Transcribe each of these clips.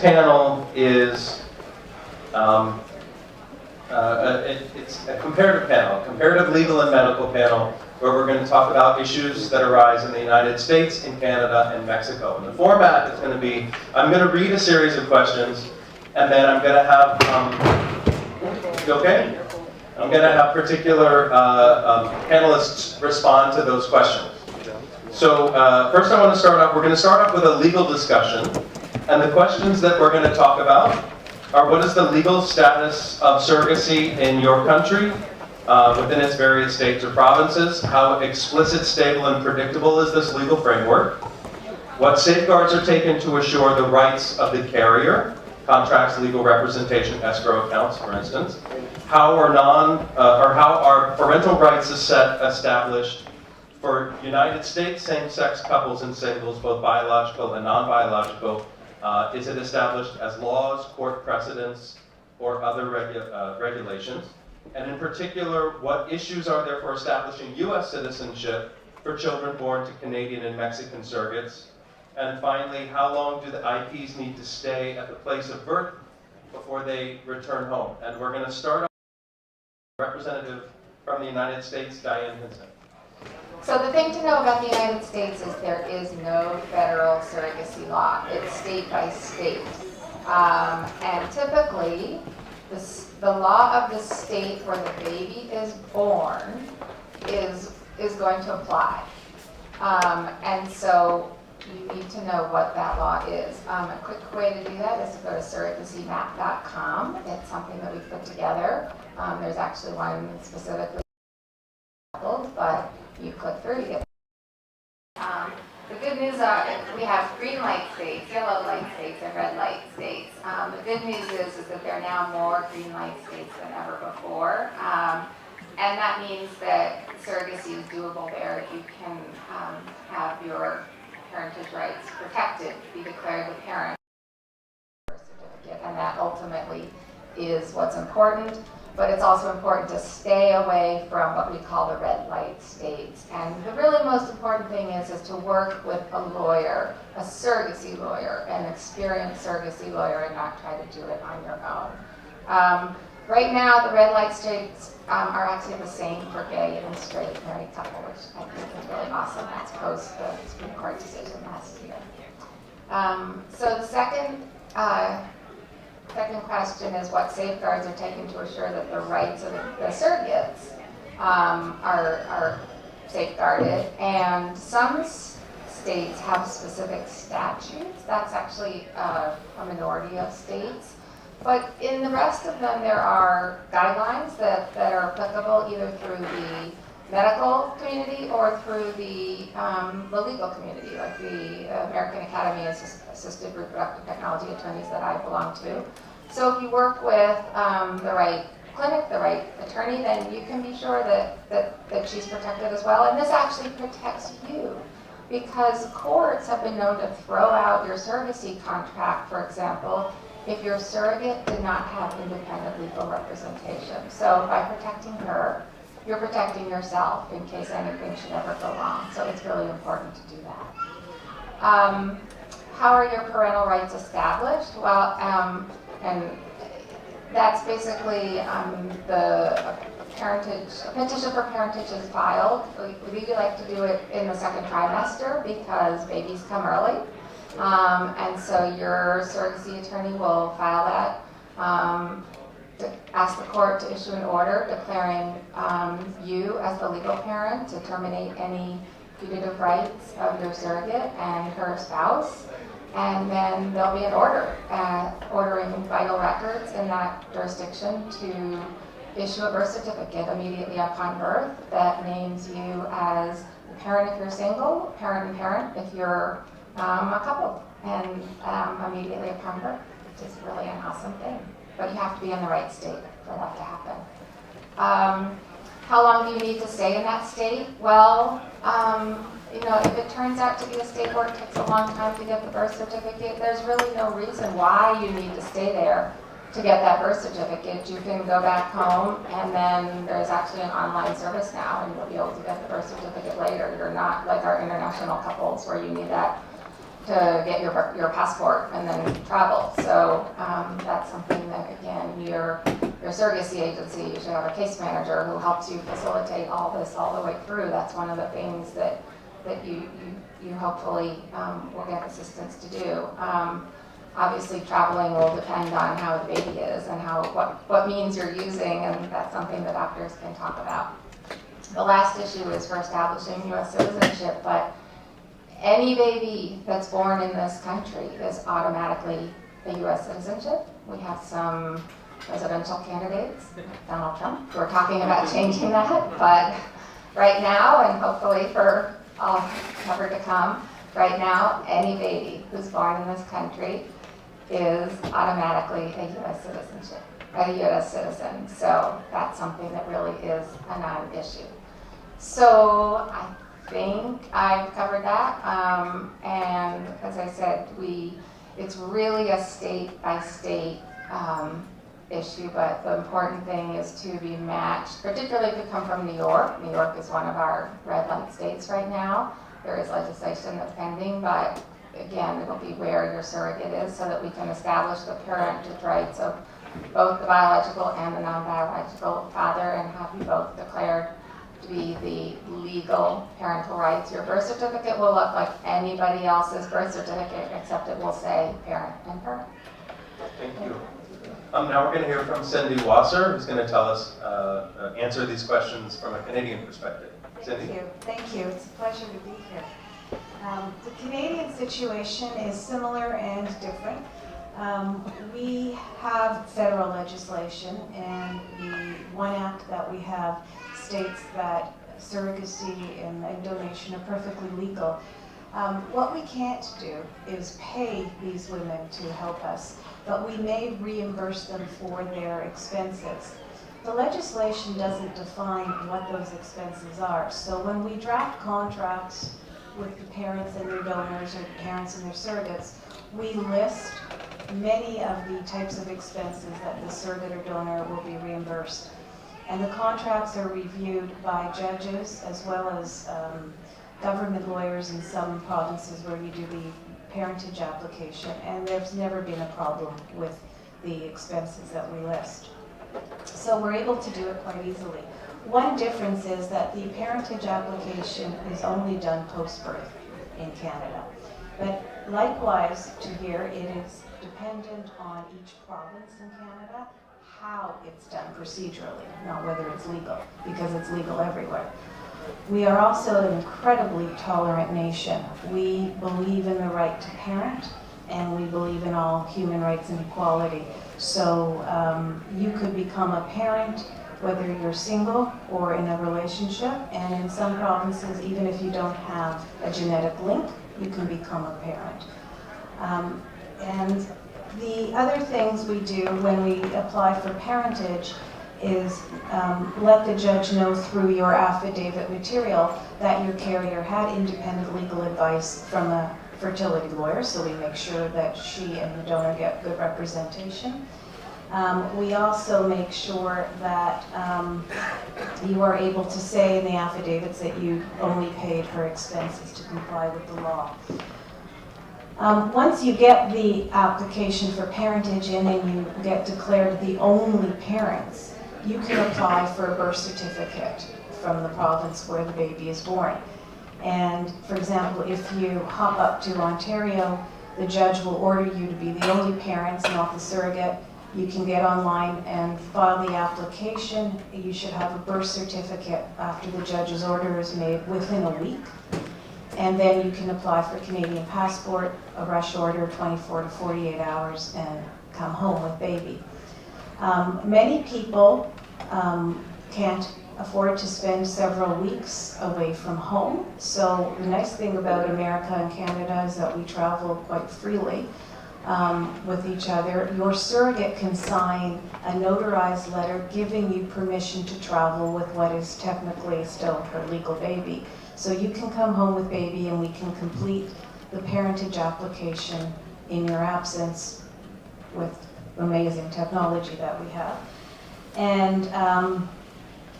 panel is it's a comparative panel, a comparative legal and medical panel, where we're going to talk about issues that arise in the United States, in Canada, and Mexico. And the format is going to be, I'm going to read a series of questions, and then I'm going to have, you okay? I'm going to have particular panelists respond to those questions. So first I want to start off, we're going to start off with a legal discussion. And the questions that we're going to talk about are: what is the legal status of surrogacy in your country, within its various states or provinces? How explicit, stable, and predictable is this legal framework? What safeguards are taken to assure the rights of the carrier? Contracts, legal representation, escrow accounts, for instance. How are parental rights established for United States same-sex couples and singles, both biological and non-biological? Is it established as laws, court precedents, or other regulations? And in particular, what issues are there for establishing U.S. citizenship for children born to Canadian and Mexican surrogates? And finally, how long do the IPs need to stay at the place of birth before they return home? And we're going to start off with a representative from the United States, Diane Hinson. So the thing to know about the United States is there is no federal surrogacy law. It's state by state. And typically, the law of the state where the baby is born is going to apply. And so you need to know what that law is. A quick way to do that is to go to surrogacymap.com. It's something that we've put together. There's actually one specifically, but you click through, you get the good news we have green light states, yellow light states, and red light states. The good news is that there are now more green light states than ever before. And that means that surrogacy is doable there. You can have your parentage rights protected, be declared the parent, birth certificate, and that ultimately is what's important. But it's also important to stay away from what we call the red light states. And the really most important thing is to work with a lawyer, a surrogacy lawyer, an experienced surrogacy lawyer, and not try to do it on your own. Right now, the red light states are actually the same for gay and straight married couple, which I think is really awesome. That's post the Supreme Court decision last year. So the second question is what safeguards are taken to assure that the rights of the surrogates are safeguarded. And some states have specific statutes. That's actually a minority of states. But in the rest of them, there are guidelines that are applicable either through the medical community or through the legal community, like the American Academy of Assisted Reproductive Technology Attorneys that I belong to. So if you work with the right clinic, the right attorney, then you can be sure that she's protected as well. And this actually protects you, because courts have been known to throw out your surrogacy contract, for example, if your surrogate did not have independent legal representation. So by protecting her, you're protecting yourself in case anything should ever go wrong. So it's really important to do that. How are your parental rights established? Well, and that's basically a petition for parentage is filed. We really like to do it in the second trimester because babies come early. And so your surrogacy attorney will file that, to ask the court to issue an order declaring you as the legal parent to terminate any putative rights of your surrogate and her spouse. And then there'll be an order ordering vital records in that jurisdiction to issue a birth certificate immediately upon birth that names you as the parent if you're single, parent and parent if you're a couple, and immediately upon birth, which is really an awesome thing. But you have to be in the right state for that to happen. How long do you need to stay in that state? Well, if it turns out to be a state where it takes a long time to get the birth certificate, there's really no reason why you need to stay there to get that birth certificate. You can go back home, and then there's actually an online service now, and you'll be able to get the birth certificate later. You're not like our international couples where you need that to get your passport and then travel. So that's something that, again, your surrogacy agency, you should have a case manager who helps you facilitate all this all the way through. That's one of the things that you hopefully will get assistance to do. Obviously, traveling will depend on how the baby is and what means you're using, and that's something that doctors can talk about. The last issue is for establishing U.S. citizenship, but any baby that's born in this country is automatically a U.S. citizenship. We have some presidential candidates, Donald Trump, who are talking about changing that, but right now, and hopefully for all ever to come, right now, any baby who's born in this country is automatically a U.S. citizen. So that's something that really is a non-issue. So I think I've covered that. And as I said, it's really a state-by-state issue, but the important thing is to be matched, particularly if you come from New York. New York is one of our red light states right now. There is legislation that's pending, but again, it'll be where your surrogate is so that we can establish the parentage rights of both the biological and the non-biological father and have you both declared to be the legal parental rights. Your birth certificate will look like anybody else's birth certificate, except it will say parent and parent. Thank you. Now we're going to hear from Cindy Wasser, who's going to tell us, answer these questions from a Canadian perspective. Cindy? Thank you. It's a pleasure to be here. The Canadian situation is similar and different. We have federal legislation, and the one act that we have states that surrogacy and donation are perfectly legal. What we can't do is pay these women to help us, but we may reimburse them for their expenses. The legislation doesn't define what those expenses are, so when we draft contracts with the parents and their donors or the parents and their surrogates, we list many of the types of expenses that the surrogate or donor will be reimbursed. And the contracts are reviewed by judges as well as government lawyers in some provinces where you do the parentage application, and there's never been a problem with the expenses that we list. So we're able to do it quite easily. One difference is that the parentage application is only done post-birth in Canada. But likewise to here, it is dependent on each province in Canada how it's done procedurally, not whether it's legal, because it's legal everywhere. We are also an incredibly tolerant nation. We believe in the right to parent, and we believe in all human rights and equality. So you could become a parent whether you're single or in a relationship, and in some provinces, even if you don't have a genetic link, you can become a parent. And the other things we do when we apply for parentage is let the judge know through your affidavit material that your carrier had independent legal advice from a fertility lawyer, so we make sure that she and the donor get good representation. We also make sure that you are able to say in the affidavits that you only paid her expenses to comply with the law. Once you get the application for parentage in and you get declared the only parents, you can apply for a birth certificate from the province where the baby is born. And for example, if you hop up to Ontario, the judge will order you to be the only parents, not the surrogate. You can get online and file the application. You should have a birth certificate after the judge's order is made within a week. And then you can apply for a Canadian passport, a rush order, 24 to 48 hours, and come home with baby. Many people can't afford to spend several weeks away from home. So the nice thing about America and Canada is that we travel quite freely with each other. Your surrogate can sign a notarized letter giving you permission to travel with what is technically still her legal baby. So you can come home with baby and we can complete the parentage application in your absence with amazing technology that we have. And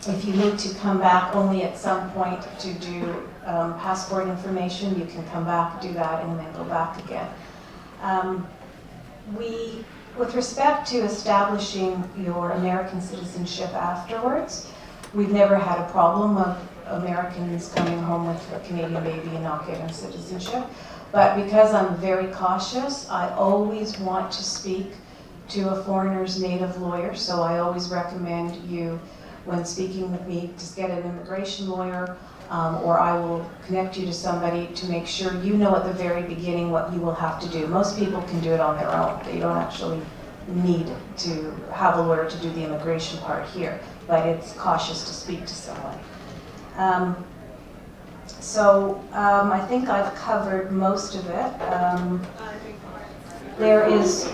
If you need to come back only at some point to do passport information, you can come back, do that, and then go back again. With respect to establishing your American citizenship afterwards, we've never had a problem of Americans coming home with a Canadian baby and not getting citizenship. But because I'm very cautious, I always want to speak to a foreigner's native lawyer, so I always recommend you, when speaking with me, just get an immigration lawyer, or I will connect you to somebody to make sure you know at the very beginning what you will have to do. Most people can do it on their own. They don't actually need to have a lawyer to do the immigration part here, but it's cautious to speak to someone. I think I've covered most of it. There is,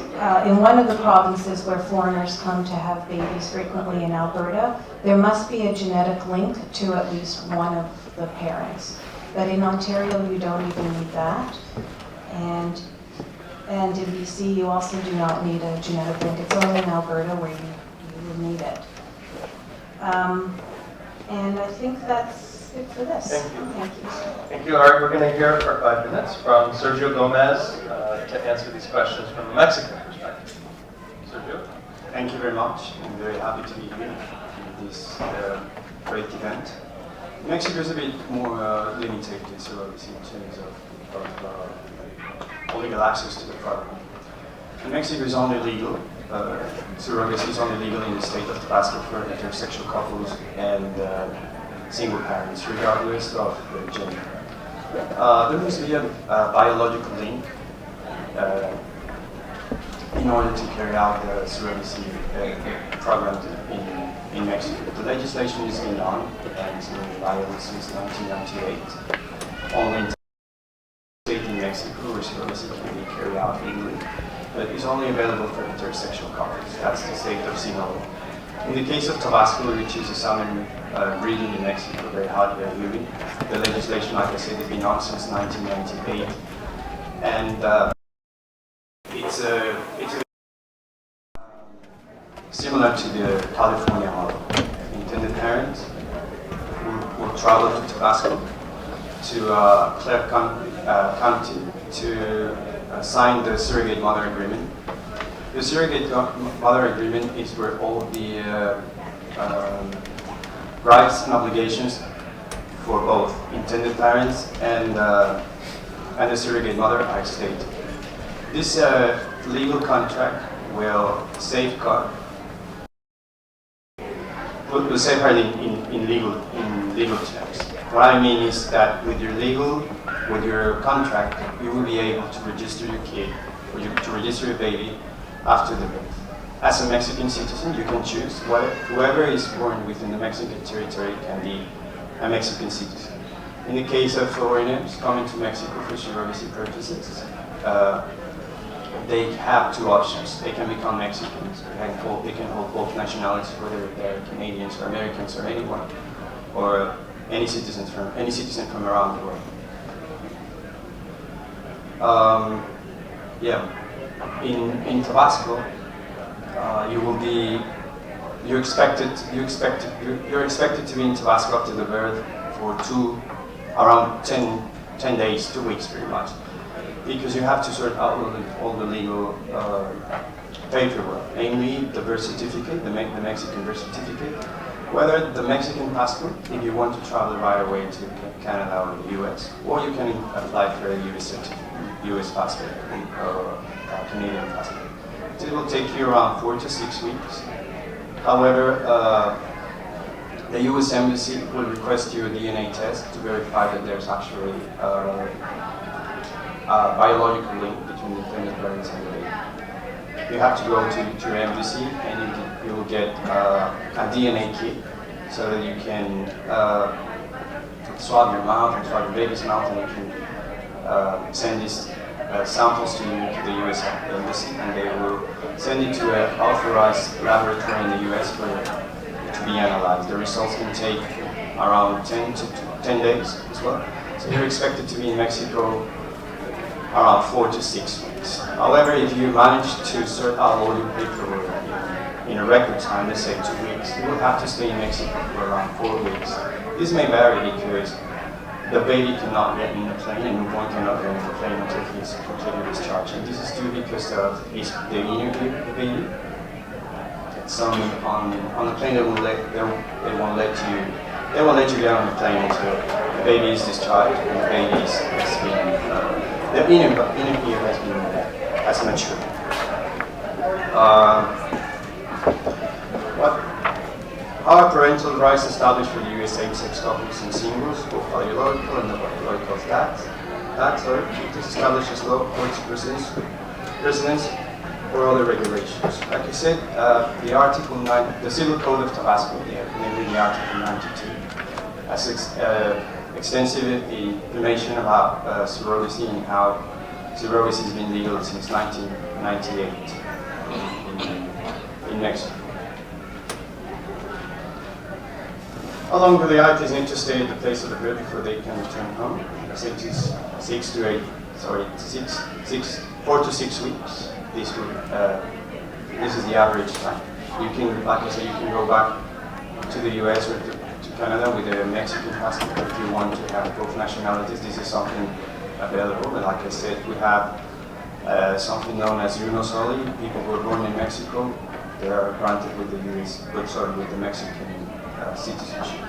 in one of the provinces where foreigners come to have babies frequently in Alberta, there must be a genetic link to at least one of the parents. But in Ontario, you don't even need that. And in BC, you also do not need a genetic link. It's only in Alberta where you would need it. And I think that's it for this. Thank you. Thank you. Thank you. All right, we're going to hear for 5 minutes from Sergio Gomez to answer these questions from a Mexican perspective. Sergio? Thank you very much. I'm very happy to be here in this great event. Mexico is a bit more limited in surrogacy in terms of legal access to the product. In Mexico is only legal. Surrogacy is only legal in the state of Tabasco for heterosexual couples and single parents, regardless of their gender. There must be a biological link in order to carry out the surrogacy program in Mexico. The legislation has been on and it's been viable since 1998. Only in state in Mexico where surrogacy can be carried out legally, but it's only available for heterosexual couples. That's the state of Sinaloa. In the case of Tabasco, which is a southern region in Mexico, very hot, very humid, the legislation, like I said, has been on since 1998, and it's similar to the California model. Intended parents will travel to Tabasco to Clark County to sign the surrogate mother agreement. The surrogate mother agreement is where all the rights and obligations for both intended parents and the surrogate mother are stated. This legal contract will safeguard in legal terms. What I mean is that with your contract, you will be able to register your kid, or to register your baby after the birth. As a Mexican citizen, you can choose whoever is born within the Mexican territory can be a Mexican citizen. In the case of foreigners coming to Mexico for surrogacy purposes, they have two options. They can become Mexicans. They can hold both nationalities, whether they're Canadians or Americans or anyone, or any citizen from around the world. In Tabasco, you're expected to be in Tabasco after the birth for around 10 days, 2 weeks pretty much, because you have to sort out all the legal paperwork, namely the birth certificate, the Mexican birth certificate, whether the Mexican passport, if you want to travel right away to Canada or the US, or you can apply for a US passport or a Canadian passport. It will take you around 4 to 6 weeks. However, the US Embassy will request you a DNA test to verify that there's actually a biological link between the intended parents and the baby. You have to go to your embassy and you will get a DNA kit so that you can swab your mouth and swab your baby's mouth, and you can send these samples to the US Embassy, and they will send it to an authorized laboratory in the US for it to be analyzed. The results can take around 10 days as well. So you're expected to be in Mexico around 4 to 6 weeks. However, if you manage to sort out all your paperwork in a record time, let's say 2 weeks, weeks. You will have to stay in Mexico for around 4 weeks. This may vary because the baby cannot get in the plane and newborn cannot get in the plane until he is completely discharged. And this is due because of the interview of the baby. Some on the plane they won't let you get on the plane until the baby is discharged and the baby has been the interview has matured. How are parental rights established for the US same-sex couples and singles, both biological and non-biological? It establishes law, courts, residence, or other regulations. Like I said, the Article 9, the Civil Code of Tabasco, namely the Article 92, has extensive information about surrogacy and how surrogacy has been legal since 1998 in Mexico. How long will the ITs need to stay at the place of the birth before they can return home? 4 to 6 weeks. This is the average time. You can, like I said, you can go back to the US or to Canada with a Mexican passport if you want to have both nationalities. This is something available. And like I said, we have something known as uno soli. People who are born in Mexico, they are granted with the US, with the Mexican citizenship.